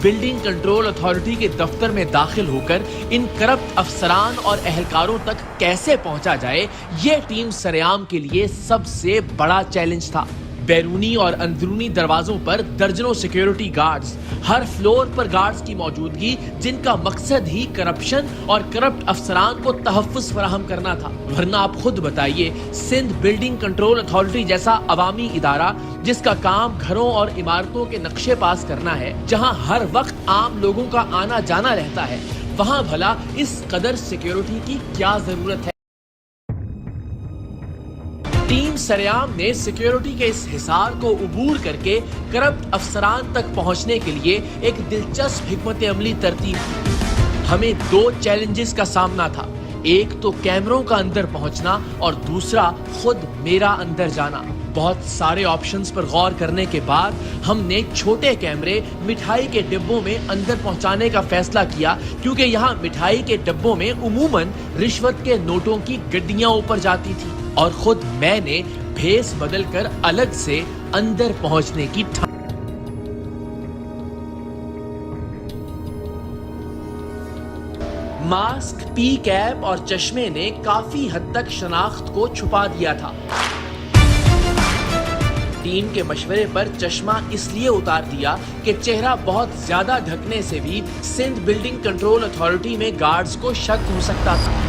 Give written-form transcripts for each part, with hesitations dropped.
Building control authority के दफ्तर में दाखिल होकर इन करप्ट अफसरान और अहलकारों तक कैसे पहुंचा जाए, ये टीम सरेआम के लिए सबसे बड़ा चैलेंज था। बैरूनी और अंदरूनी दरवाजों पर दर्जनों सिक्योरिटी गार्ड्स, हर फ्लोर पर गार्ड्स की मौजूदगी, जिनका मकसद ही करप्शन और करप्ट अफसरान को तहफ्फुज़ फराहम करना था। वरना आप खुद बताइए, सिंध बिल्डिंग कंट्रोल अथॉरिटी जैसा अवामी इदारा जिसका काम घरों और इमारतों के नक्शे पास करना है, जहां हर वक्त आम लोगों का आना जाना रहता है, वहां भला इस कदर सिक्योरिटी की क्या जरूरत है? टीम सरेआम ने सिक्योरिटी के इस हिसार को उबूर करके करप्ट अफसरान तक पहुंचने के लिए एक दिलचस्प हिकमत अमली तरतीब की। हमें दो चैलेंजेस का सामना था, एक तो कैमरों का अंदर पहुंचना और दूसरा खुद मेरा अंदर जाना। बहुत सारे ऑप्शंस पर गौर करने के बाद हमने छोटे कैमरे मिठाई के डिब्बों में अंदर पहुंचाने का फैसला किया, क्योंकि यहाँ मिठाई के डिब्बों में उमूमन रिश्वत के नोटों की गड्डियां ऊपर जाती थी और खुद मैंने भेस बदलकर अलग से अंदर पहुंचने की मास्क, पी कैप और चश्मे ने काफी हद तक शनाख्त को छुपा दिया था। टीम के मशवरे पर चश्मा इसलिए उतार दिया कि चेहरा बहुत ज्यादा ढकने से भी सिंध बिल्डिंग कंट्रोल अथॉरिटी में गार्ड्स को शक हो सकता था।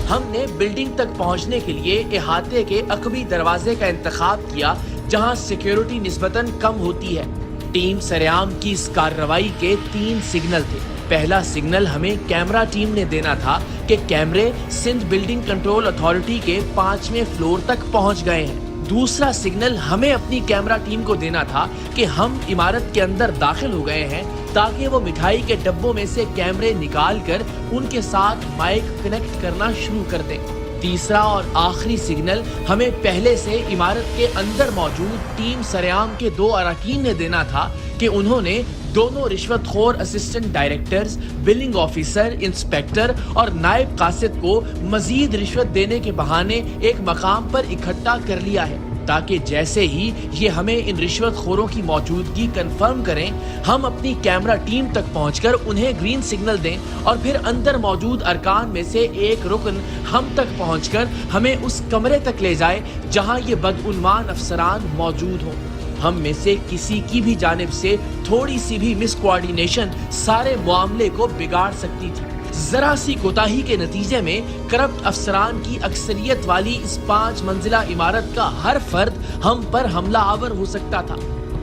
हमने बिल्डिंग तक पहुंचने के लिए इहाते के अकबी दरवाजे का इंतखाब किया, जहां सिक्योरिटी निस्बतन कम होती है। टीम सरेआम की इस कार्रवाई के 3 सिग्नल थे। पहला सिग्नल हमें कैमरा टीम ने देना था कि कैमरे सिंध बिल्डिंग कंट्रोल अथॉरिटी के 5वें फ्लोर तक पहुंच गए हैं। दूसरा सिग्नल हमें अपनी कैमरा टीम को देना था कि हम इमारत के अंदर दाखिल हो गए हैं, ताकि वो मिठाई के डब्बों में से कैमरे निकाल कर उनके साथ माइक कनेक्ट करना शुरू कर दें। तीसरा और आखिरी सिग्नल हमें पहले से इमारत के अंदर मौजूद टीम सरेआम के 2 अरकान ने देना था कि उन्होंने दोनों रिश्वतखोर assistant directors, billing officer, inspector और नायब कासिद को मजीद रिश्वत देने के बहाने एक मकाम पर इकट्ठा कर लिया है, ताकि जैसे ही ये हमें इन रिश्वतखोरों की मौजूदगी कंफर्म करें, हम अपनी कैमरा टीम तक पहुंचकर उन्हें ग्रीन सिग्नल दें और फिर अंदर मौजूद अरकान में से एक रुकन हम तक पहुंचकर हमें उस कमरे तक ले जाए जहां ये बदउन्वान अफसरान मौजूद हों। हम में से किसी की भी जानिब से थोड़ी सी भी मिस कोऑर्डिनेशन सारे मामले को बिगाड़ सकती थी। जरा सी कोताही के नतीजे में करप्ट अफसरान की अक्सरियत वाली इस 5 मंजिला इमारत का हर फर्द हम पर हमला आवर हो सकता था।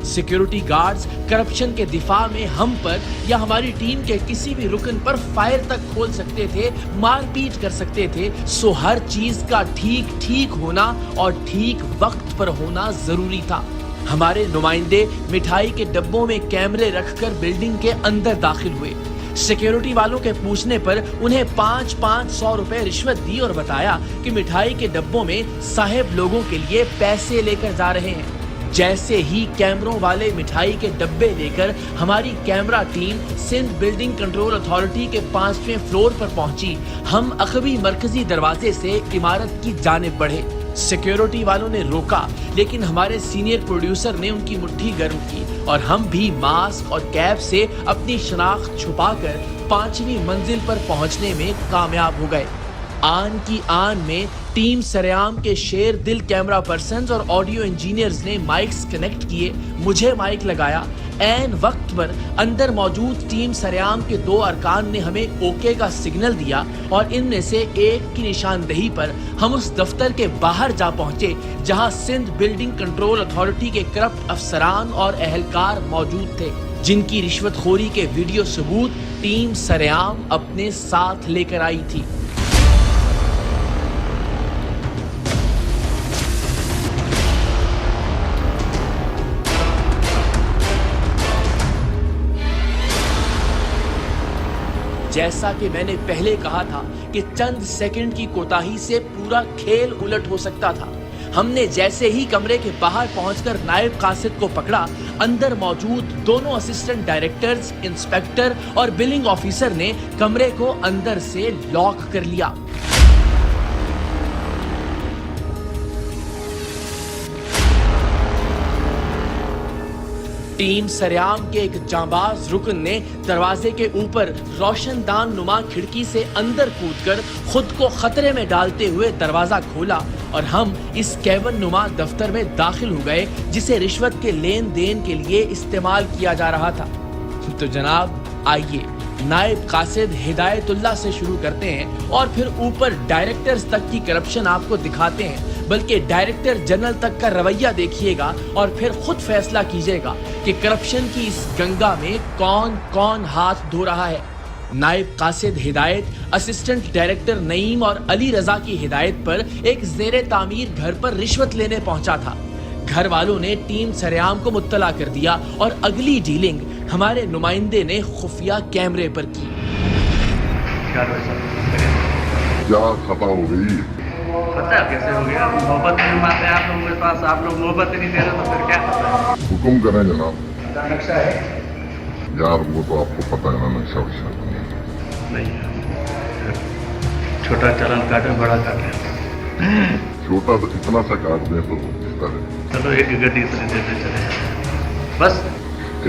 सिक्योरिटी गार्ड्स करप्शन के दिफा में हम पर या हमारी टीम के किसी भी रुकन पर फायर तक खोल सकते थे, मारपीट कर सकते थे। सो हर चीज का ठीक होना और ठीक वक्त पर होना जरूरी था। हमारे नुमाइंदे मिठाई के डब्बों में कैमरे रखकर बिल्डिंग के अंदर दाखिल हुए। सिक्योरिटी वालों के पूछने पर उन्हें 500 रुपए रिश्वत दी और बताया कि मिठाई के डब्बों में साहिब लोगों के लिए पैसे लेकर जा रहे हैं। जैसे ही कैमरों वाले मिठाई के डब्बे लेकर हमारी camera team Sindh building control authority के 5वें फ्लोर पर पहुंची, हम अकबी मरकजी दरवाजे से इमारत की जानिब बढ़े। सिक्योरिटी वालों ने रोका, लेकिन हमारे सीनियर प्रोड्यूसर ने उनकी मुट्ठी गर्म की और हम भी मास्क और कैप से अपनी शनाख्त छुपाकर 5वीं मंजिल पर पहुंचने में कामयाब हो गए। आन की आन में टीम सरेआम के शेर दिल कैमरा पर्सन्स और ऑडियो इंजीनियर्स ने माइक्स कनेक्ट किए, मुझे माइक लगाया। ऐन वक्त पर अंदर मौजूद टीम सरेआम के 2 अरकान ने हमें ओके का सिग्नल दिया और इनमें से एक की निशानदही पर हम उस दफ्तर के बाहर जा पहुंचे, जहां सिंध बिल्डिंग कंट्रोल अथॉरिटी के करप्ट अफसरान और अहलकार मौजूद थे, जिनकी रिश्वतखोरी के वीडियो सबूत टीम सरेआम अपने साथ लेकर आई थी। जैसा कि मैंने पहले कहा था कि चंद सेकंड की कोताही से पूरा खेल उलट हो सकता था। हमने जैसे ही कमरे के बाहर पहुंचकर नायब कासिद को पकड़ा, अंदर मौजूद दोनों असिस्टेंट डायरेक्टर्स, इंस्पेक्टर और बिलिंग ऑफिसर ने कमरे को अंदर से लॉक कर लिया। टीम सरेआम के एक जांबाज रुकन ने दरवाजे के ऊपर रोशनदान नुमा खिड़की से अंदर कूदकर खुद को खतरे में डालते हुए दरवाजा खोला और हम इस कैवन नुमा दफ्तर में दाखिल हो गए जिसे रिश्वत के लेन देन के लिए इस्तेमाल किया जा रहा था। तो जनाब आइए नायब कासिद हिदायतुल्लाह से शुरू करते हैं और फिर ऊपर डायरेक्टर्स तक की करप्शन आपको दिखाते हैं, बल्कि डायरेक्टर जनरल तक का रवैया देखिएगा और फिर खुद फैसला कीजिएगा कि करप्शन की इस गंगा में कौन कौन हाथ धो रहा है। नायब कासिद हिदायत असिस्टेंट डायरेक्टर नईम और अली रजा की हिदायत पर एक ज़ेरे तामीर घर पर रिश्वत लेने पहुंचा था। घर वालों ने टीम सरेआम को मुत्तला कर दिया और अगली डीलिंग हमारे नुमाइंदे ने खुफिया कैमरे पर की। क्या खता हो गई? पता है कैसे हो गया? मोहब्बत की बात है आप लोगों के पास, आप लोग मोहब्बत नहीं दे रहे तो फिर क्या पता है? हुक्म करें जनाब। नक्शा है? यार वो तो आपको पता है ना, नक्शा वक्शा नहीं है। छोटा चालान काटे, बड़ा काटे। छोटा तो इतना सा काट दें तो बेहतर है। चलो एक गड्डी से देते चले बस।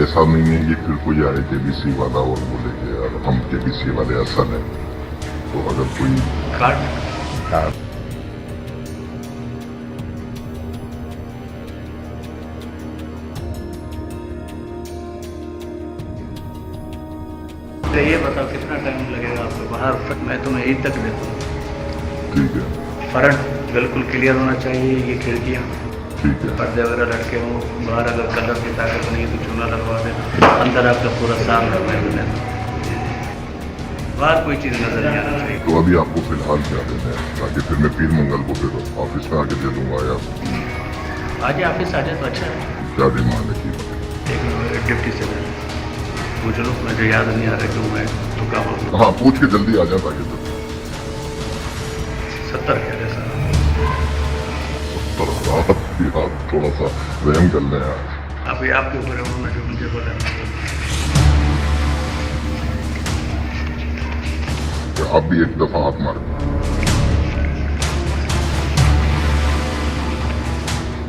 ऐसा नहीं है ये फिर कोई आए केबीसी वाला और बोले कि यार हम केबीसी वाले असल है, तो अगर कोई काट ये बताओ कितना टाइम लगेगा आपको बाहर तक? मैं तुम्हें ईद तक देता हूँ। ठीक है। फ्रंट बिल्कुल क्लियर होना चाहिए, ये खिड़कियाँ ठीक है। पर्दे वगैरह लटके हों, बाहर अगर कलर की ताकत नहीं है तो चूना लगवा देना, अंदर आपका पूरा साफ लगवा देना, बाहर कोई चीज़ नजर नहीं आना चाहिए। तो अभी आपको फिलहाल क्या देना है, ताकि फिर मैं पीर मंगल को फिर ऑफिस में आके दे दूंगा या आज ऑफिस आ जाए तो अच्छा है। क्या डिमांड है की? एक डिप्टी से पूछ लो, मुझे याद नहीं आ रहा क्यों मैं तो क्या बोलूँ। हाँ पूछ के जल्दी आ जाए ताकि 70 क्या जैसा थोड़ा सा वहम कर लें यार। अभी आपके ऊपर है, उन्होंने जो मुझे बोला कि आप भी एक दफा हाथ मार।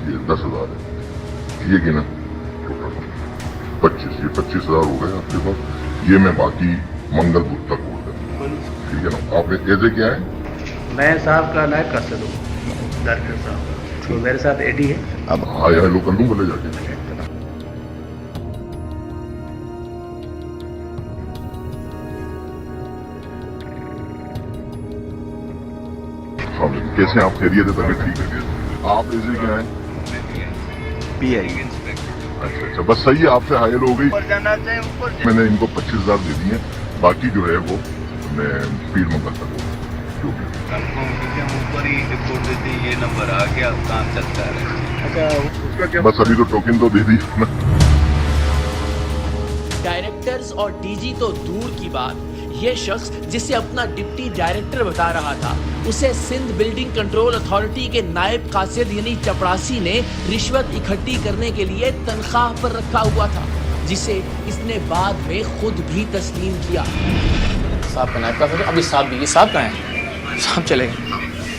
ये 10,000 है, ये गिना 25, ये 25,000 हो गए आपके पास। ये मैं बाकी मंगल बुध तक हो गया, ठीक है ना? आपने ऐसे क्या है? मैं साहब का नायब कासिद हूँ, डायरेक्टर साहब, तो मेरे साथ एडी है। अब हाय हेलो कर लूँ बोले जाके। हाँ कैसे आप खैरियत है? तबीयत ठीक है? आप ऐसे क्या है? अच्छा अच्छा, बस सही है, आपसे हायर हो गई। मैंने इनको 25,000 दे दिए, बाकी जो है वो मैं पीर मंगल तक जो भी ऊपर ही रिपोर्ट देती ये नंबर आ गया, काम चलता है। अच्छा उसका क्या? बस अभी तो टोकन तो दे दी ना। डायरेक्टर्स और डीजी तो दूर की बात, ये शख्स जिसे अपना डिप्टी डायरेक्टर बता रहा था, उसे सिंध बिल्डिंग कंट्रोल अथॉरिटी के नायब कासिद यानी चपरासी ने रिश्वत इकट्ठी करने के लिए तनख्वाह पर रखा हुआ था, जिसे इसने बाद में खुद भी तस्लीम किया। साहब का नायब कासिद, अभी साहब भी, ये साहब कहाँ हैं? साहब चले गए।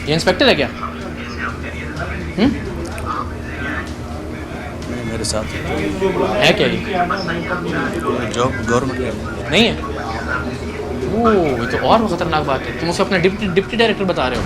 ये इंस्पेक्टर है क्या? मेरे साथ है क्या ये? जॉब गवर्नमेंट नहीं है? ओह ये तो और खतरनाक बात है, तुम उसे अपना डिप्टी डायरेक्टर बता रहे हो।